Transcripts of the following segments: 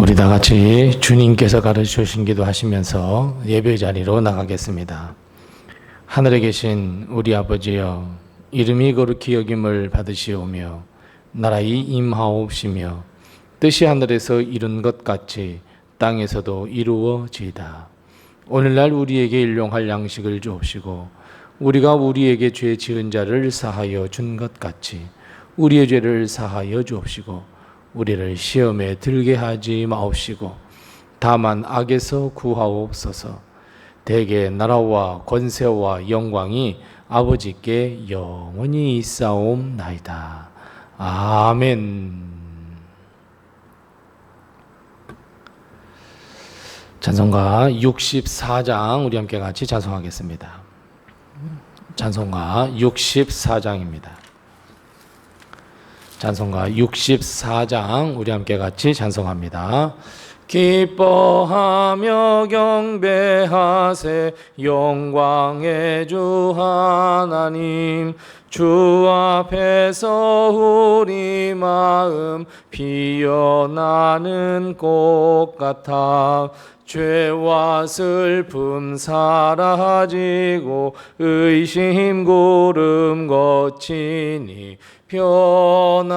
우리 다 같이 주님께서 가르쳐 주신 기도하시면서 예배 자리로 나가겠습니다. 하늘에 계신 우리 아버지여, 이름이 거룩히 여김을 받으시오며 나라의 임하옵시며 뜻이 하늘에서 이룬 것 같이 땅에서도 이루어지이다. 오늘날 우리에게 일용할 양식을 주옵시고 우리가 우리에게 죄 지은 자를 사하여 준 것 같이 우리의 죄를 사하여 주옵시고 우리를 시험에 들게 하지 마옵시고 다만 악에서 구하옵소서. 대개 나라와 권세와 영광이 아버지께 영원히 있사옵나이다. 아멘. 찬송가 64장 우리 함께 같이 찬송하겠습니다. 찬송가 64장입니다. 찬송가 64장 우리 함께 같이 찬송합니다. 기뻐하며 경배하세 영광의 주 하나님, 주 앞에서 우리 마음 피어나는 꽃 같아 죄와 슬픔 사라지고 의심 구름 거치니 변함없는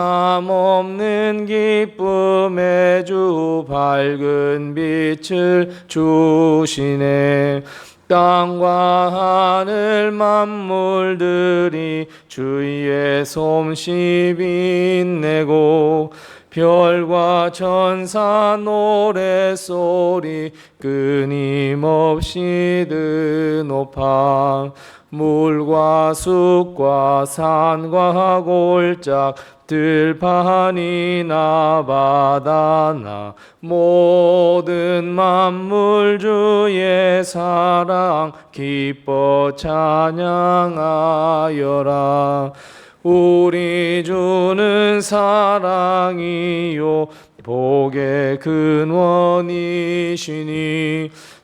기쁨의 주 밝은 빛을 주시네. 땅과 하늘 만물들이 주의 솜씨 빛내고 별과 천사 노래소리 끊임없이 드높아 물과 숲과 산과 골짝 들판이나 바다나 모든 만물 주의 사랑 기뻐 찬양하여라. 우리 주는 사랑이요 복의 근원이시니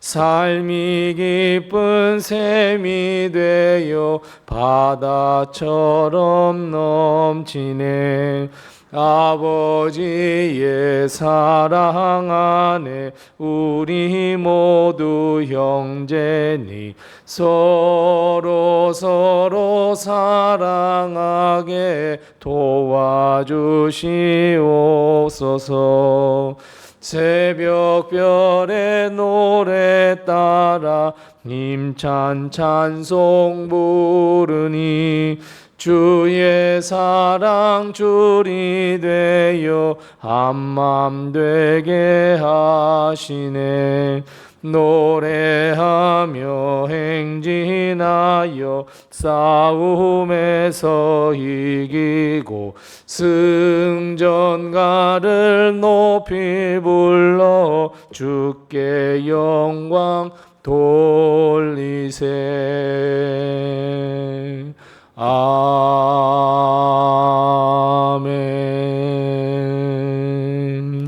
삶이 기쁜 샘이 되어 바다처럼 넘치네. 아버지의 사랑 안에 우리 모두 형제니 서로 사랑하게 도와주시옵소서. 새벽별의 노래 따라 힘찬 찬송 부르니 주의 사랑 줄이 되어 한맘 되게 하시네. 노래하며 행진하여 싸움에서 이기고 승전가를 높이 불러 주께 영광 돌리세.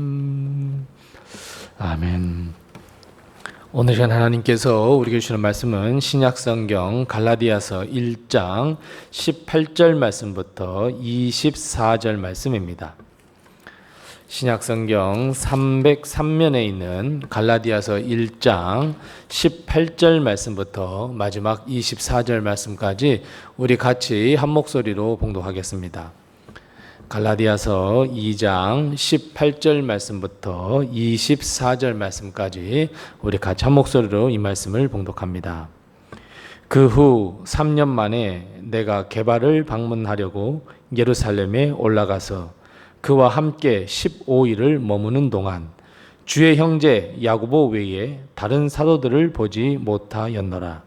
아멘. 아멘. 오늘 시간 하나님께서 우리에게 주시는 말씀은 신약성경 갈라디아서 1장 18절 말씀부터 24절 말씀입니다. 신약성경 303면에 있는 갈라디아서 1장 18절 말씀부터 마지막 24절 말씀까지 우리 같이 한 목소리로 봉독하겠습니다. 갈라디아서 2장 18절 말씀부터 24절 말씀까지 우리 같이 한 목소리로 이 말씀을 봉독합니다. 그 후 3년 만에 내가 게바를 방문하려고 예루살렘에 올라가서 그와 함께 15일을 머무는 동안 주의 형제 야고보 외에 다른 사도들을 보지 못하였노라.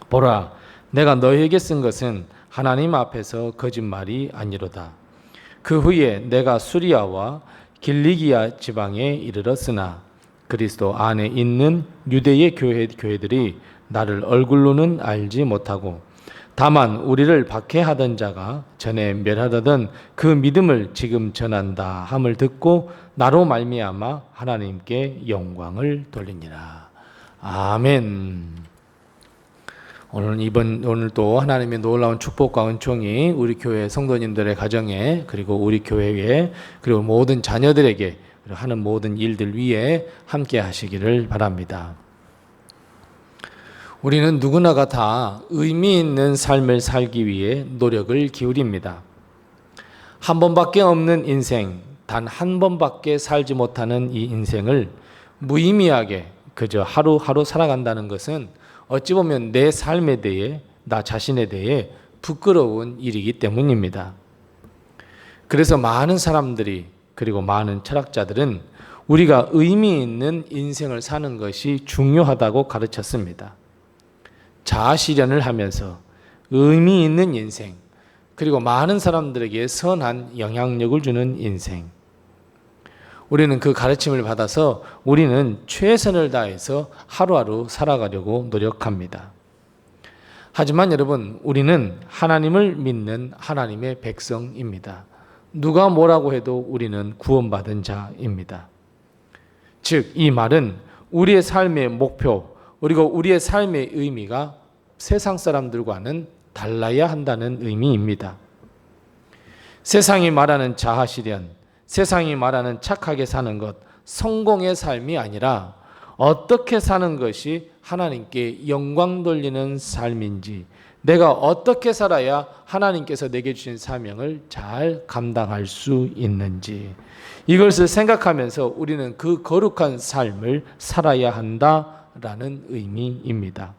보라, 내가 너희에게 쓴 것은 하나님 앞에서 거짓말이 아니로다. 그 후에 내가 수리아와 길리기아 지방에 이르렀으나 그리스도 안에 있는 유대의 교회들이 나를 얼굴로는 알지 못하고 다만 우리를 박해하던 자가 전에 멸하던 그 믿음을 지금 전한다 함을 듣고 나로 말미암아 하나님께 영광을 돌리니라. 아멘. 오늘 또 하나님의 놀라운 축복과 은총이 우리 교회 성도님들의 가정에 그리고 우리 교회에 그리고 모든 자녀들에게 하는 모든 일들 위에 함께 하시기를 바랍니다. 우리는 누구나가 다 의미 있는 삶을 살기 위해 노력을 기울입니다. 한 번밖에 없는 인생, 단 한 번밖에 살지 못하는 이 인생을 무의미하게 그저 하루하루 살아간다는 것은 어찌 보면 내 삶에 대해, 나 자신에 대해 부끄러운 일이기 때문입니다. 그래서 많은 사람들이, 그리고 많은 철학자들은 우리가 의미 있는 인생을 사는 것이 중요하다고 가르쳤습니다. 자아 실현을 하면서 의미 있는 인생, 그리고 많은 사람들에게 선한 영향력을 주는 인생. 우리는 그 가르침을 받아서 우리는 최선을 다해서 하루하루 살아가려고 노력합니다. 하지만 여러분, 우리는 하나님을 믿는 하나님의 백성입니다. 누가 뭐라고 해도 우리는 구원받은 자입니다. 즉, 이 말은 우리의 삶의 목표, 그리고 우리의 삶의 의미가 세상 사람들과는 달라야 한다는 의미입니다. 세상이 말하는 자아 실현, 세상이 말하는 착하게 사는 것, 성공의 삶이 아니라 어떻게 사는 것이 하나님께 영광 돌리는 삶인지, 내가 어떻게 살아야 하나님께서 내게 주신 사명을 잘 감당할 수 있는지, 이것을 생각하면서 우리는 그 거룩한 삶을 살아야 한다라는 의미입니다.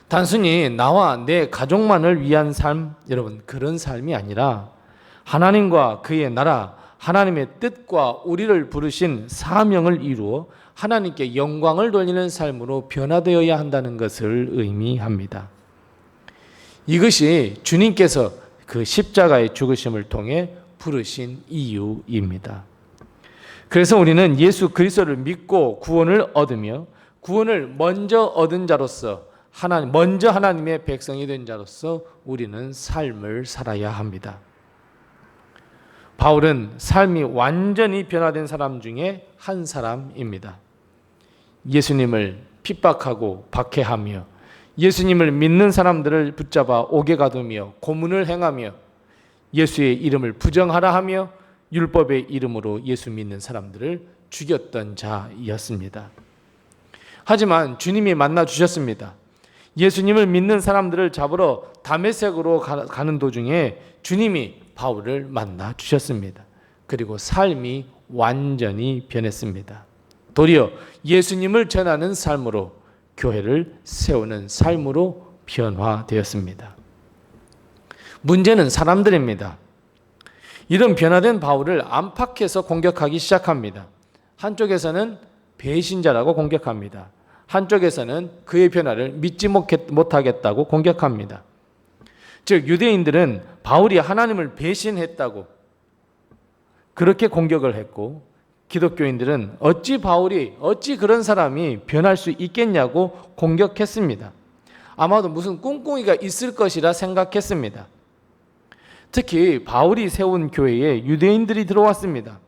단순히 나와 내 가족만을 위한 삶, 여러분, 그런 삶이 아니라 하나님과 그의 나라, 하나님의 뜻과 우리를 부르신 사명을 이루어 하나님께 영광을 돌리는 삶으로 변화되어야 한다는 것을 의미합니다. 이것이 주님께서 그 십자가의 죽으심을 통해 부르신 이유입니다. 그래서 우리는 예수 그리스도를 믿고 구원을 얻으며 구원을 먼저 얻은 자로서 먼저 하나님의 백성이 된 자로서 우리는 삶을 살아야 합니다. 바울은 삶이 완전히 변화된 사람 중에 한 사람입니다. 예수님을 핍박하고 박해하며 예수님을 믿는 사람들을 붙잡아 옥에 가두며 고문을 행하며 예수의 이름을 부정하라 하며 율법의 이름으로 예수 믿는 사람들을 죽였던 자였습니다. 하지만 주님이 만나 주셨습니다. 예수님을 믿는 사람들을 잡으러 다메섹으로 가는 도중에 주님이 바울을 만나 주셨습니다. 그리고 삶이 완전히 변했습니다. 도리어 예수님을 전하는 삶으로, 교회를 세우는 삶으로 변화되었습니다. 문제는 사람들입니다. 이런 변화된 바울을 안팎에서 공격하기 시작합니다. 한쪽에서는 배신자라고 공격합니다. 한쪽에서는 그의 변화를 믿지 못하겠다고 공격합니다. 즉, 유대인들은 바울이 하나님을 배신했다고 그렇게 공격을 했고, 기독교인들은 어찌 그런 사람이 변할 수 있겠냐고 공격했습니다. 아마도 무슨 꿍꿍이가 있을 것이라 생각했습니다. 특히 바울이 세운 교회에 유대인들이 들어왔습니다.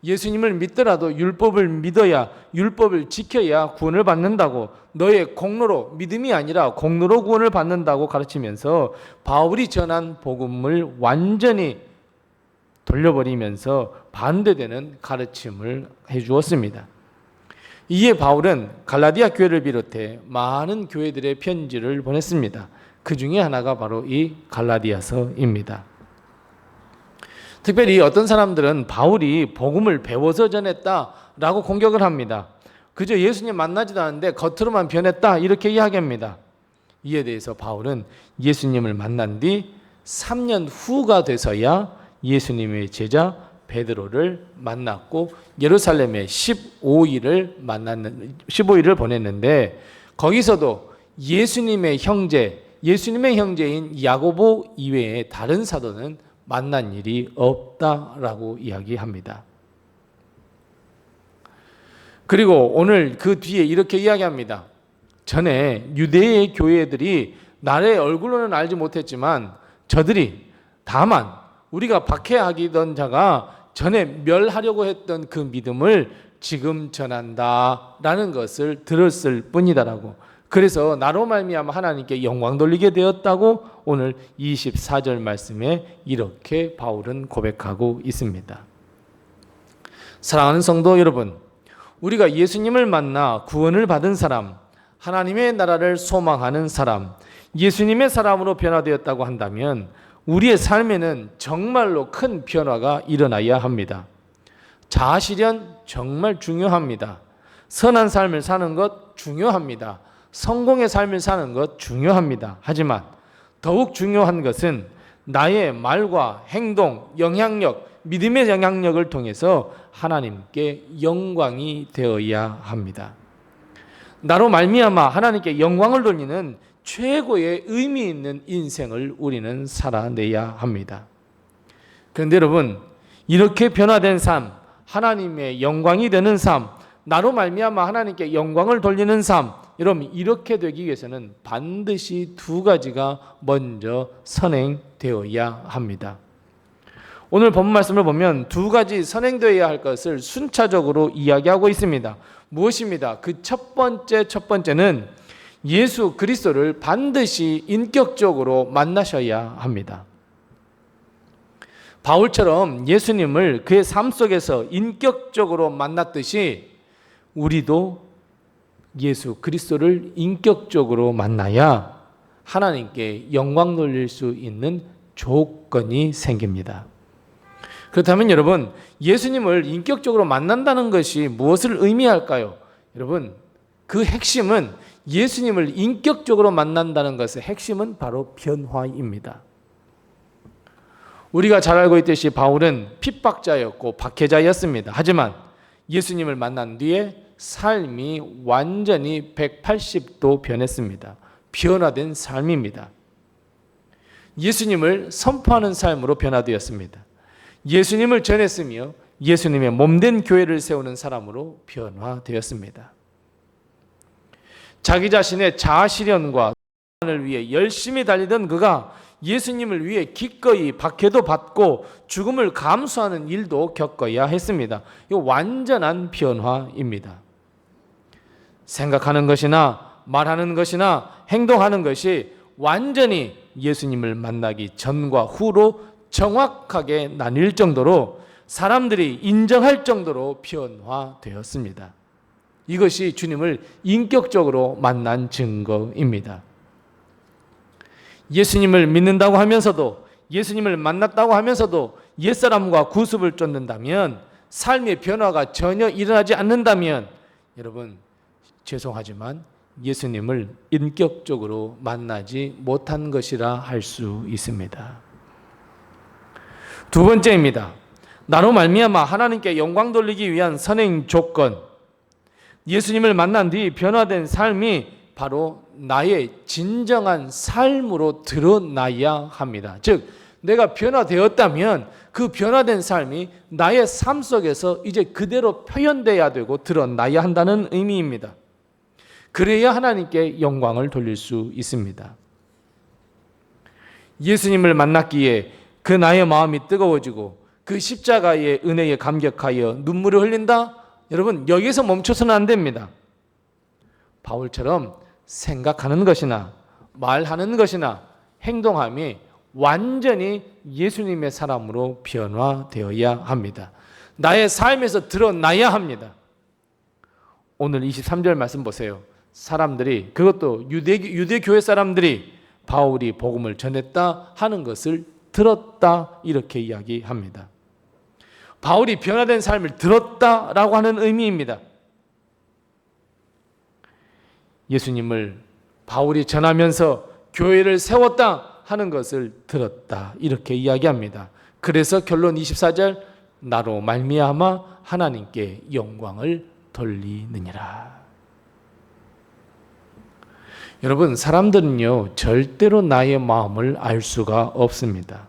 예수님을 믿더라도 율법을 믿어야, 율법을 지켜야 구원을 받는다고, 너의 공로로, 믿음이 아니라 공로로 구원을 받는다고 가르치면서 바울이 전한 복음을 완전히 돌려버리면서 반대되는 가르침을 해주었습니다. 이에 바울은 갈라디아 교회를 비롯해 많은 교회들의 편지를 보냈습니다. 그 중에 하나가 바로 이 갈라디아서입니다. 특별히 어떤 사람들은 바울이 복음을 배워서 전했다라고 공격을 합니다. 그저 예수님 만나지도 않았는데 겉으로만 변했다, 이렇게 이야기합니다. 이에 대해서 바울은 예수님을 만난 뒤 3년 후가 돼서야 예수님의 제자 베드로를 만났고 예루살렘에 15일을 보냈는데, 거기서도 예수님의 형제인 야고보 이외에 다른 사도는 만난 일이 없다라고 이야기합니다. 그리고 오늘 그 뒤에 이렇게 이야기합니다. 전에 유대의 교회들이 나의 얼굴로는 알지 못했지만 저들이 다만 우리가 박해하기던 자가 전에 멸하려고 했던 그 믿음을 지금 전한다라는 것을 들었을 뿐이다라고, 그래서 나로 말미암아 하나님께 영광 돌리게 되었다고 오늘 24절 말씀에 이렇게 바울은 고백하고 있습니다. 사랑하는 성도 여러분, 우리가 예수님을 만나 구원을 받은 사람, 하나님의 나라를 소망하는 사람, 예수님의 사람으로 변화되었다고 한다면 우리의 삶에는 정말로 큰 변화가 일어나야 합니다. 자아실현 정말 중요합니다. 선한 삶을 사는 것 중요합니다. 성공의 삶을 사는 것 중요합니다. 하지만 더욱 중요한 것은 나의 말과 행동, 영향력, 믿음의 영향력을 통해서 하나님께 영광이 되어야 합니다. 나로 말미암아 하나님께 영광을 돌리는 최고의 의미 있는 인생을 우리는 살아내야 합니다. 그런데 여러분, 이렇게 변화된 삶, 하나님의 영광이 되는 삶, 나로 말미암아 하나님께 영광을 돌리는 삶, 여러분 이렇게 되기 위해서는 반드시 두 가지가 먼저 선행되어야 합니다. 오늘 본문 말씀을 보면 두 가지 선행되어야 할 것을 순차적으로 이야기하고 있습니다. 무엇입니다? 그 첫 번째는 예수 그리스도를 반드시 인격적으로 만나셔야 합니다. 바울처럼 예수님을 그의 삶 속에서 인격적으로 만났듯이 우리도 예수 그리스도를 인격적으로 만나야 하나님께 영광 돌릴 수 있는 조건이 생깁니다. 그렇다면 여러분, 예수님을 인격적으로 만난다는 것이 무엇을 의미할까요? 여러분, 그 핵심은 예수님을 인격적으로 만난다는 것의 핵심은 바로 변화입니다. 우리가 잘 알고 있듯이 바울은 핍박자였고 박해자였습니다. 하지만 예수님을 만난 뒤에 삶이 완전히 180도 변했습니다. 변화된 삶입니다. 예수님을 선포하는 삶으로 변화되었습니다. 예수님을 전했으며 예수님의 몸된 교회를 세우는 사람으로 변화되었습니다. 자기 자신의 자아실현과 을 위해 열심히 달리던 그가 예수님을 위해 기꺼이 박해도 받고 죽음을 감수하는 일도 겪어야 했습니다. 이거 완전한 변화입니다. 생각하는 것이나 말하는 것이나 행동하는 것이 완전히 예수님을 만나기 전과 후로 정확하게 나뉠 정도로 사람들이 인정할 정도로 변화되었습니다. 이것이 주님을 인격적으로 만난 증거입니다. 예수님을 믿는다고 하면서도, 예수님을 만났다고 하면서도 옛사람과 구습을 쫓는다면, 삶의 변화가 전혀 일어나지 않는다면 여러분 죄송하지만 예수님을 인격적으로 만나지 못한 것이라 할 수 있습니다. 두 번째입니다. 나로 말미암아 하나님께 영광 돌리기 위한 선행 조건, 예수님을 만난 뒤 변화된 삶이 바로 나의 진정한 삶으로 드러나야 합니다. 즉 내가 변화되었다면 그 변화된 삶이 나의 삶 속에서 이제 그대로 표현돼야 되고 드러나야 한다는 의미입니다. 그래야 하나님께 영광을 돌릴 수 있습니다. 예수님을 만났기에 그 나의 마음이 뜨거워지고 그 십자가의 은혜에 감격하여 눈물을 흘린다? 여러분 여기서 멈춰서는 안 됩니다. 바울처럼 생각하는 것이나 말하는 것이나 행동함이 완전히 예수님의 사람으로 변화되어야 합니다. 나의 삶에서 드러나야 합니다. 오늘 23절 말씀 보세요. 사람들이, 그것도 유대교회 사람들이 바울이 복음을 전했다 하는 것을 들었다 이렇게 이야기합니다. 바울이 변화된 삶을 들었다라고 하는 의미입니다. 예수님을 바울이 전하면서 교회를 세웠다 하는 것을 들었다 이렇게 이야기합니다. 그래서 결론 24절 나로 말미암아 하나님께 영광을 돌리느니라. 여러분 사람들은요 절대로 나의 마음을 알 수가 없습니다.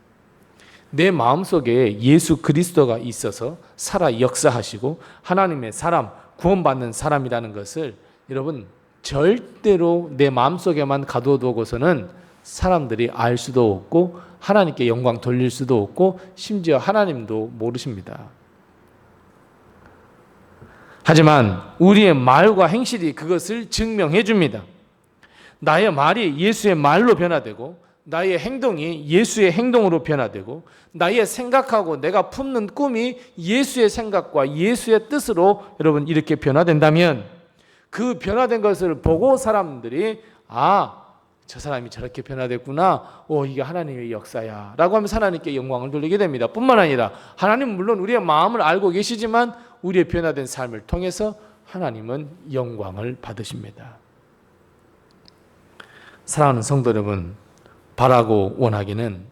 내 마음속에 예수 그리스도가 있어서 살아 역사하시고 하나님의 사람, 구원받는 사람이라는 것을 여러분 절대로 내 마음속에만 가둬두고서는 사람들이 알 수도 없고 하나님께 영광 돌릴 수도 없고 심지어 하나님도 모르십니다. 하지만 우리의 말과 행실이 그것을 증명해 줍니다. 나의 말이 예수의 말로 변화되고 나의 행동이 예수의 행동으로 변화되고 나의 생각하고 내가 품는 꿈이 예수의 생각과 예수의 뜻으로 여러분 이렇게 변화된다면 그 변화된 것을 보고 사람들이 저 사람이 저렇게 변화됐구나. 이게 하나님의 역사야. 라고 하면서 하나님께 영광을 돌리게 됩니다. 뿐만 아니라 하나님은 물론 우리의 마음을 알고 계시지만 우리의 변화된 삶을 통해서 하나님은 영광을 받으십니다. 사랑하는 성도 여러분, 바라고 원하기는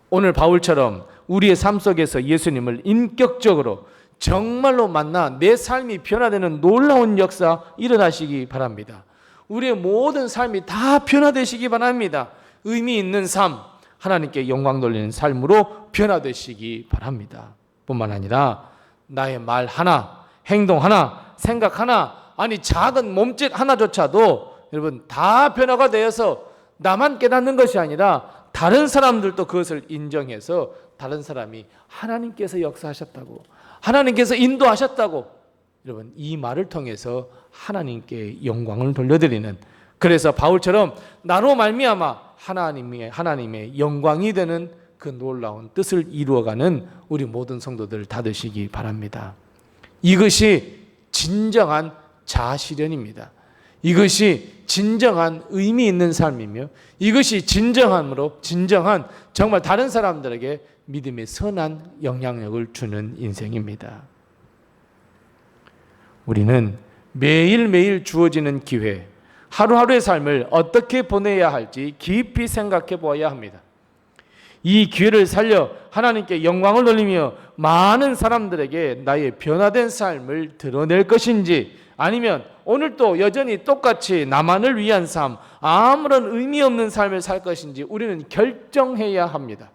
오늘 바울처럼 우리의 삶 속에서 예수님을 인격적으로 정말로 만나 내 삶이 변화되는 놀라운 역사 일어나시기 바랍니다. 우리의 모든 삶이 다 변화되시기 바랍니다. 의미 있는 삶, 하나님께 영광 돌리는 삶으로 변화되시기 바랍니다. 뿐만 아니라 나의 말 하나, 행동 하나, 생각 하나, 작은 몸짓 하나조차도 여러분 다 변화가 되어서 나만 깨닫는 것이 아니라 다른 사람들도 그것을 인정해서 다른 사람이 하나님께서 역사하셨다고, 하나님께서 인도하셨다고, 여러분 이 말을 통해서 하나님께 영광을 돌려드리는, 그래서 바울처럼 나로 말미암아 하나님의 영광이 되는 그 놀라운 뜻을 이루어가는 우리 모든 성도들 다 되시기 바랍니다. 이것이 진정한 자아실현입니다. 이것이 진정한 의미 있는 삶이며 이것이 진정한 정말 다른 사람들에게 믿음의 선한 영향력을 주는 인생입니다. 우리는 매일매일 주어지는 기회, 하루하루의 삶을 어떻게 보내야 할지 깊이 생각해 보아야 합니다. 이 기회를 살려 하나님께 영광을 돌리며 많은 사람들에게 나의 변화된 삶을 드러낼 것인지, 아니면 오늘도 여전히 똑같이 나만을 위한 삶, 아무런 의미 없는 삶을 살 것인지 우리는 결정해야 합니다.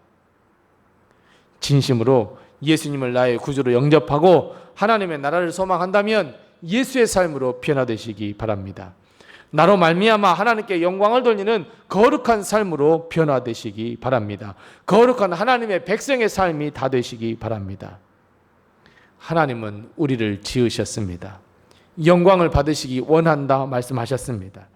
진심으로 예수님을 나의 구주로 영접하고 하나님의 나라를 소망한다면 예수의 삶으로 변화되시기 바랍니다. 나로 말미암아 하나님께 영광을 돌리는 거룩한 삶으로 변화되시기 바랍니다. 거룩한 하나님의 백성의 삶이 다 되시기 바랍니다. 하나님은 우리를 지으셨습니다. 영광을 받으시기 원한다 말씀하셨습니다.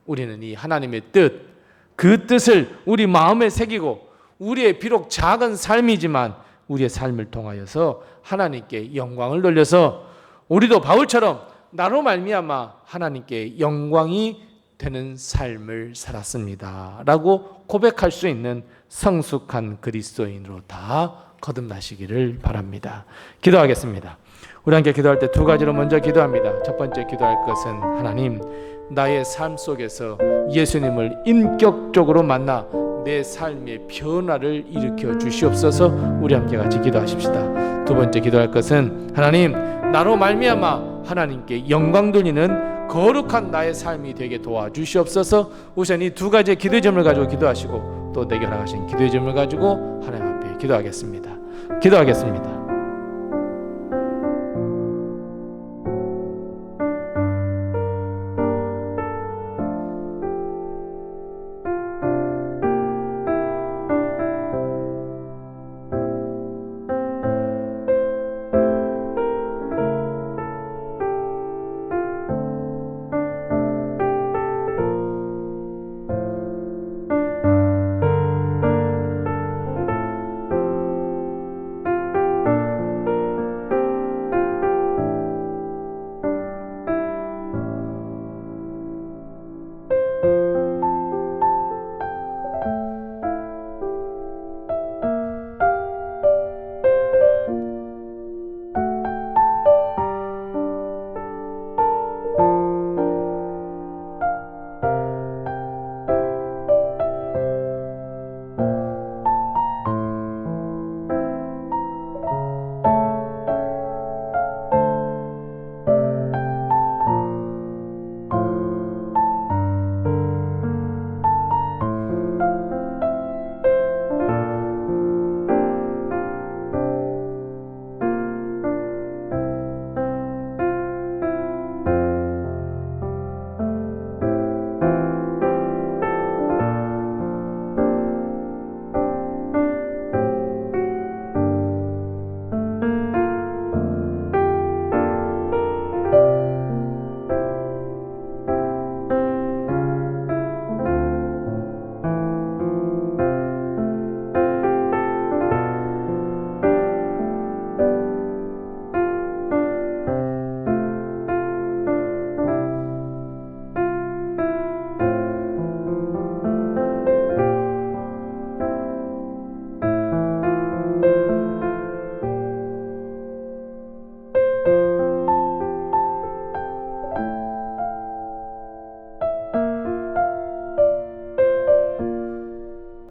우리는 이 하나님의 뜻, 그 뜻을 우리 마음에 새기고 우리의 비록 작은 삶이지만 우리의 삶을 통하여서 하나님께 영광을 돌려서 우리도 바울처럼 나로 말미암아 하나님께 영광이 되는 삶을 살았습니다 라고 고백할 수 있는 성숙한 그리스도인으로 다 거듭나시기를 바랍니다. 기도하겠습니다. 우리 함께 기도할 때 두 가지로 먼저 기도합니다. 첫 번째 기도할 것은, 하나님, 나의 삶 속에서 예수님을 인격적으로 만나 내 삶의 변화를 일으켜 주시옵소서. 우리 함께 같이 기도하십시다. 두 번째 기도할 것은, 하나님, 나로 말미암아 하나님께 영광 돌리는 거룩한 나의 삶이 되게 도와주시옵소서. 우선 이 두 가지의 기도의 점을 가지고 기도하시고 또 내게 허락하신 기도의 점을 가지고 하나님 앞에 기도하겠습니다.